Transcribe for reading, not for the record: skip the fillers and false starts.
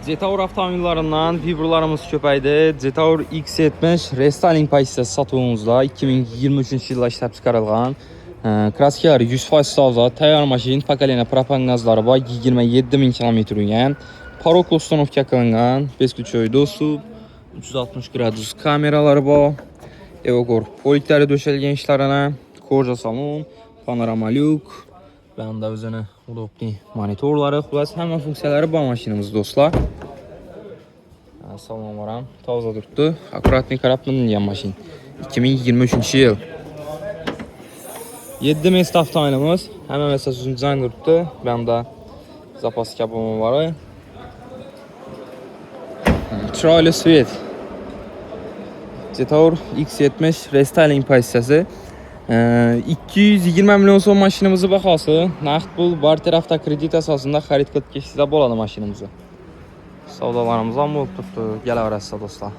Zetaur avtomobillarından vibralarımız köpəydi. Zetaur X70 restyling pozisiyası satılığımızda 2023-cü ildə işləb çıxarılğan. Kraskalar 100% savza, tayar maşin, pakalena propan qazları var, 27.000 km yürüyən. Parok ustanovka qılınğan, 5 küçöy dostu, 360 gradus kameraları var. Evogor polikləri döşəlgən işlərinə, korja salon, panorama lük. Ben de üzerine udobli monitorları, xülas həmin funksiyaları bu maşinimiz dostlar. Salon varam, taza durdu. Akkuratni karabının yan maşin. 2023-cü il. 7 mest avtomobilimiz. Həmin məsəl üçün can durdu. Ben de zapas kabımı var. Çıraylı svet. Zetaur X70 restyling pozisiyası. 220 milyon son maşinimizi baxası. Nağd pul, barter avto kredit əsasında xarid qıt keçidə boladı maşinimizi. Savdalarımızdan bol tutdu. Gəl arasında dostlar.